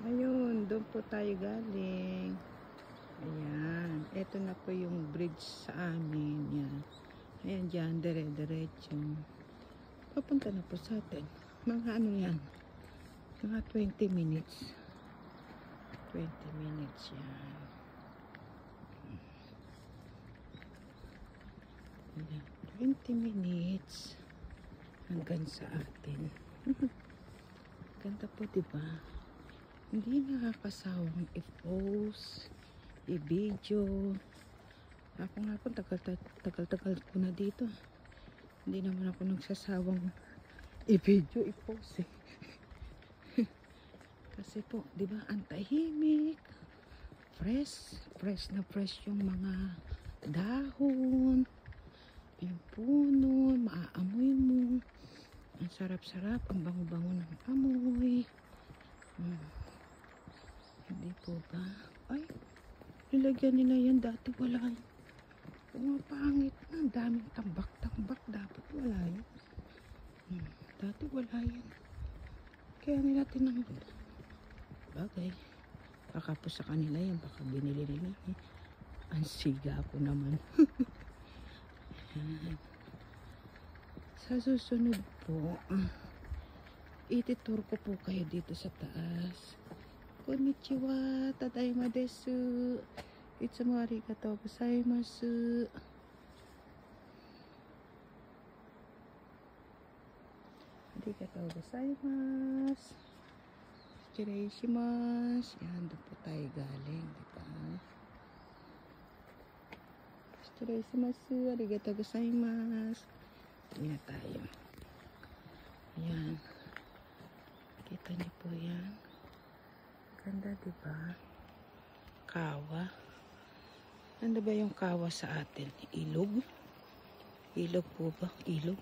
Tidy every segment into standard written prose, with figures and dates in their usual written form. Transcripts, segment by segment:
Ayun, doon po tayo galing. Ayan, eto na po yung bridge sa amin. Yan. Ayan dyan, dire-diretso. Papunta na po sa atin. Mga ano yan, mga 20 minutes. 20 minutes yan. Ayan, 20 minutes hanggang sa atin. Ganda po, diba? Hindi nakakasawang i-post, i-video. Ako nga po, tagal-tagal ko na dito. Hindi naman ako nagsasawang i-video, i-post eh. Kasi po, di ba, ang tahimik. Fresh na fresh yung mga dahon. Yung puno, maaamoy mo. Ang sarap-sarap, ang bango-bango ng amoy. Hindi po ba? Ay, nilagyan nila yan. Dati wala yun. Pumapangit na. Ang daming tambak-tambak. Dapat wala yun. Dati wala yun. Kaya nila tinanggal. Bagay. Baka po sa kanila yan. Baka binili nila. Ang siga ko naman. Sa susunod po, ititur ko po kayo dito sa taas. Konnichiwa, tadaima desu. Itsumo arigatou gozaimasu. Arigatou gozaimasu. Shirei shimasu. Yan, doon po tayo galing, diba? Shirei shimasu. Arigatou gozaimasu. Hindi na tayo. Ayan. Kita niyo po yan. Ganda, diba? Kawa. Ano ba yung kawa sa atin? Ilog? Ilog po ba? Ilog?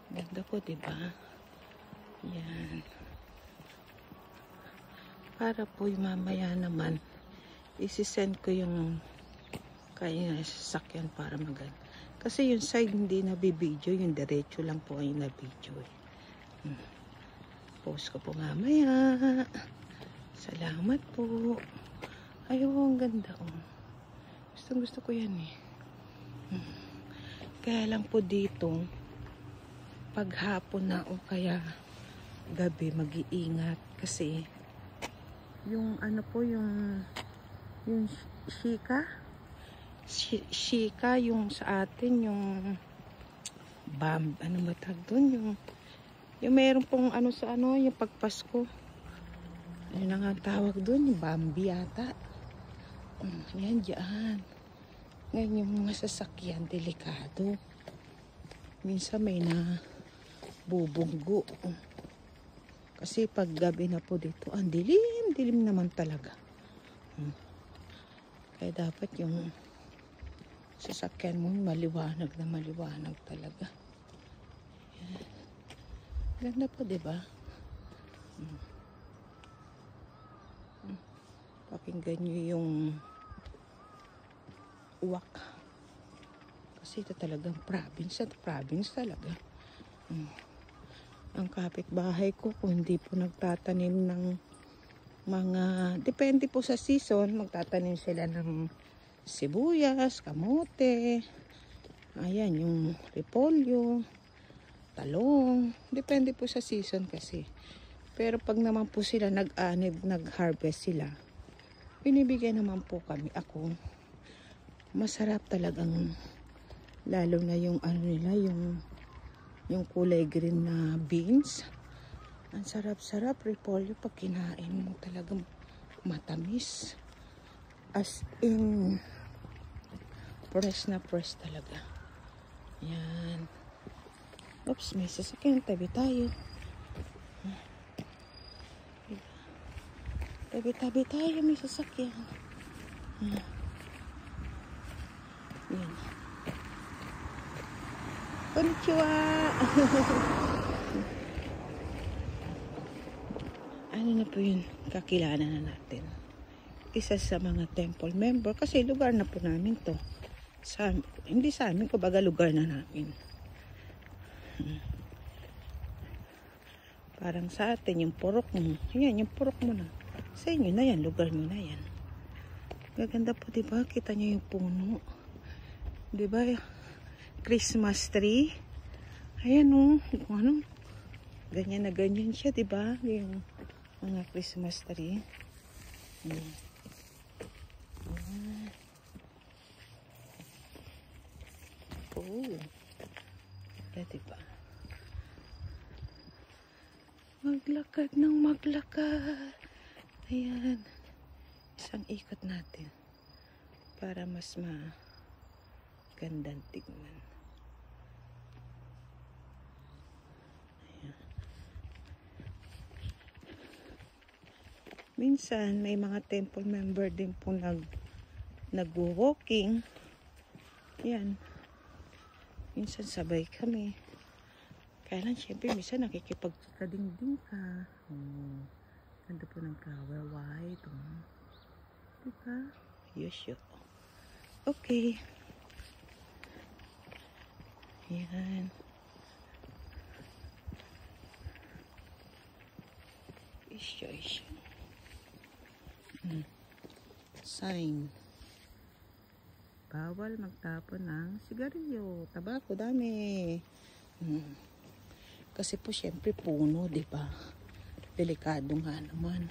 Ganda po, diba? Yan. Para po yung mamaya naman, isi-send ko yung kaya sasakyan para maganda. Kasi yung side hindi nabibidyo, yung diretso lang po ay nabidyo. Post ko po mamaya. Salamat po. Ayaw, ang ganda. Gusto ko yan eh. Kaya lang po dito, paghapon na o kaya gabi, mag-iingat. Kasi, yung ano po, yung shika, yung sa atin, yung ano ba tag doon, yung meron pong ano sa ano, yung pagpasko. Ano na nga tawag doon, yung Bambi yata. Yan dyan. Ngayon yung mga sasakyan, delikado. Minsan may na bubunggo. Kasi pag gabi na po dito, ang dilim naman talaga. Kaya dapat yung sasakyan mo maliwanag na maliwanag talaga. Yan. Ganda po, diba? Pakinggan nyo yung uwak. Kasi ito talagang province at province talaga. Ang kapitbahay ko, kung hindi po nagtatanim ng mga, depende po sa season, magtatanim sila ng sibuyas, kamote, ayan, yung repolyo, talong, depende po sa season kasi. Pero pag naman po sila nag-anib, nag-harvest sila, binibigyan naman po kami, ako. Masarap talagang, lalo na yung ano nila, yung kulay green na beans. Ang sarap-sarap, repolyo, pag kinain mo talagang matamis. As in, fresh na fresh talaga. Yan. Oops, may sasakyan. Tabi tayo. Tabi tayo, may sasakyan. Yan. Konnichiwa! Ano na po yun? Kakilala na natin. Isa sa mga temple member. Kasi lugar na po namin to. Hindi sa amin, kumbaga lugar na namin. Parang sa atin, yung purok mo. Ayan, yung purok mo na. Sa inyo na yan, lugar nyo na yan. Gaganda po, diba? Kita nyo yung puno. Diba? Christmas tree. Ayan o. Ano? Ganyan na ganyan siya, diba? Yung mga Christmas tree. Oh. Diba? Maglakad ng maglakad. Ayan. Isang ikot natin. Para mas magandang tignan. Ayan. Minsan, may mga temple member din po nag-walking. Ayan. Minsan sabay kami. Kaya lang, syempre, minsan nakikipagkadingding ka. Ganda po ng flower white. Diba? Yes, yun. Okay. Ayan. Isyo. Sign. Bawal magtapon ng sigarilyo. Tabako, dami. Kasi po, syempre, puno, diba? Delikado nga naman.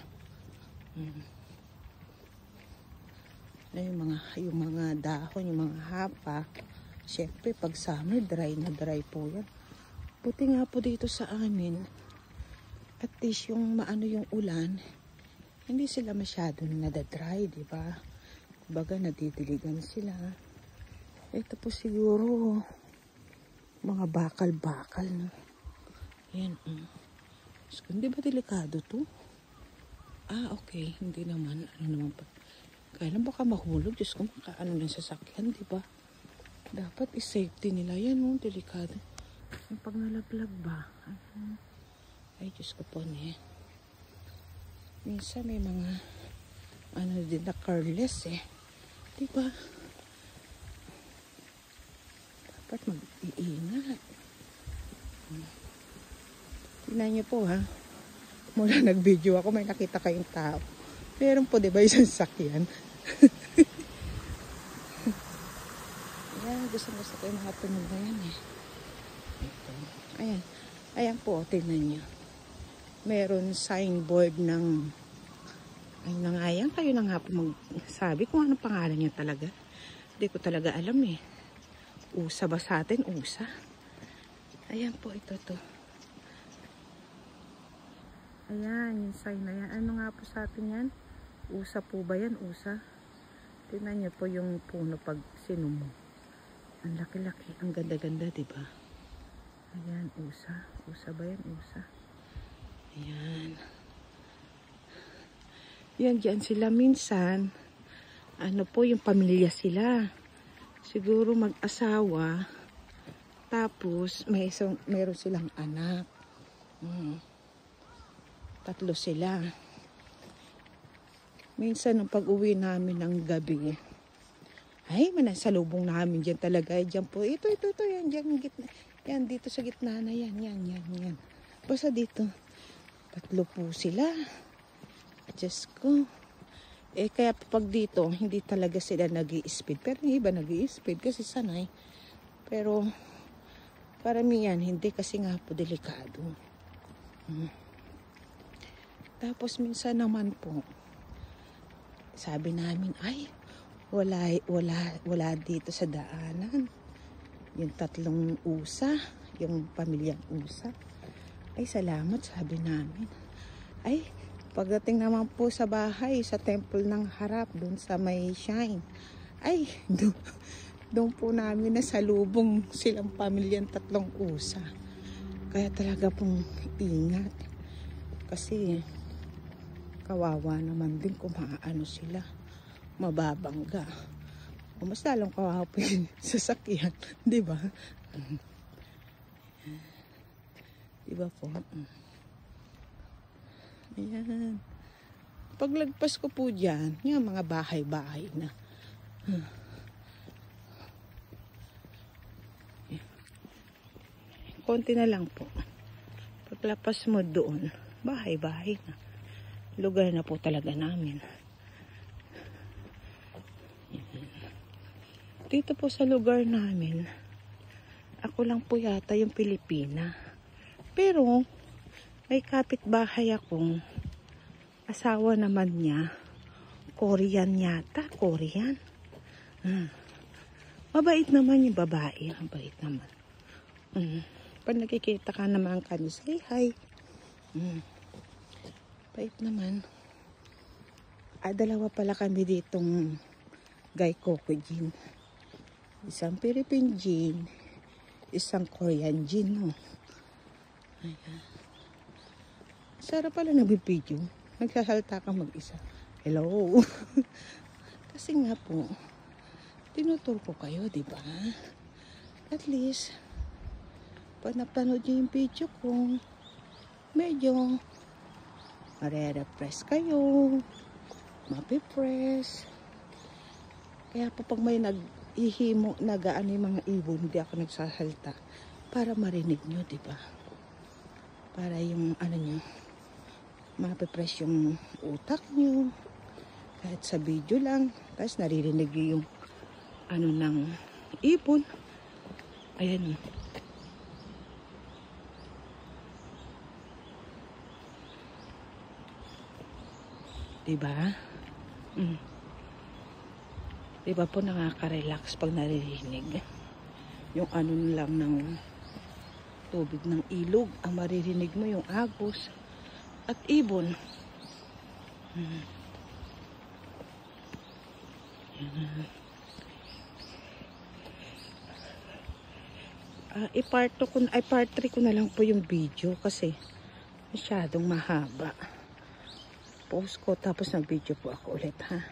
Yung mga dahon, yung mga hapa, syempre, pag summer, dry na dry po yan. Buti nga po dito sa amin, at least yung maano yung ulan, hindi sila masyadong nadadry, diba? Kumbaga, nadidiligan sila. Ito po siguro, mga bakal-bakal, no? Yan, hindi ba delikado to? Okay. Hindi naman. Ano naman pa? Kaya lang baka mahulog. Diyos ko, makaano ng sasakyan, diba? Dapat is-safety nila. Yan, delikado. Yung pag nalaglag ba? Ay, Diyos ko po niya. Minsan may mga din na careless, diba? Dapat mag-iingat. Tingnan niyo po, ha. Mula nag-video ako, may nakita kayong tao. Meron po, diba, isang sakyan? Ayan, gusto ko yung mga tunog na yan, Ito. Ayan. Ayan po, tingnan niyo. Meron signboard ng ayun na nga yan. Kayo na nga po magsabi kung anong pangalan niya talaga. Hindi ko talaga alam, USA ba sa atin? USA. Ayan po, ito to. Ayan, yung sign na yan. Ano nga po sa atin yan? USA po ba yan? USA? Tingnan niyo po yung puno pag sinumo. Ang laki-laki. Ang ganda-ganda, diba? Ayan, USA. USA ba yan? USA. Ayan. Yan, dyan sila minsan. Ano po, yung pamilya sila. Siguro mag-asawa. Tapos, mayroon silang anak. 3 sila. Minsan, nung pag-uwi namin ng gabi, ay, manasalubong namin dyan talaga. Dyan po, ito, yan, dyan, gitna. Yan, dito sa gitna na yan. Basta dito. 3 po sila. Diyos ko. Kaya pag dito, hindi talaga sila nag-i-speed. Pero yung iba nag-i-speed kasi sanay. Pero, paramihan, hindi kasi nga po delikado. Tapos minsan naman po, sabi namin, ay, wala dito sa daanan. Yung 3 USA, yung pamilyang USA. Ay, salamat, sabi namin. Ay, pagdating naman po sa bahay, sa temple ng harap, dun sa may shrine, ay, doon po namin nasalubong silang pamilyang 3 USA. Kaya talaga pong ingat. Kasi, kawawa naman din kung maano sila, mababangga. O mas lalong kawawa pa yung sasakyan, di ba? Di ba po? Ayan. Paglagpas ko po dyan, yung mga bahay-bahay na. Konti na lang po. Paglapas mo doon, bahay-bahay na. Lugar na po talaga namin. Dito po sa lugar namin, ako lang po yata yung Pilipina. Pero, may kapitbahay akong asawa naman niya. Korean yata, Korean. Mabait naman yung babae. Mabait naman. Pag nakikita ka naman kami, say hi. Bait naman. Dalawa pala kami ditong Guy Coco Gin. Isang Philippine gin, isang Korean gin, no? Ayan. Sarap pala nagbibideo. Nagsasalta ka mag-isa. Hello. Kasi nga po, tinuturo ko kayo, di ba? At least, pag napanood nyo yung video ko, medyo mare-refresh kayo, mapipress. Kaya po pag may ihimo, nagaan yung mga ibon, hindi ako nagsasalta para marinig nyo, diba? Para yung ano nyo, mapipress yung utak nyo kahit sa video lang, tapos naririnig nyo yung ano ng ibon. Ayan, diba? Diba po nakaka-relax pag naririnig yung ano lang ng tubig ng ilog. Ang maririnig mo yung agos at ibon. I-part 3 ko na lang po yung video kasi masyadong mahaba. Post ko tapos nag-video po ako ulit, ha.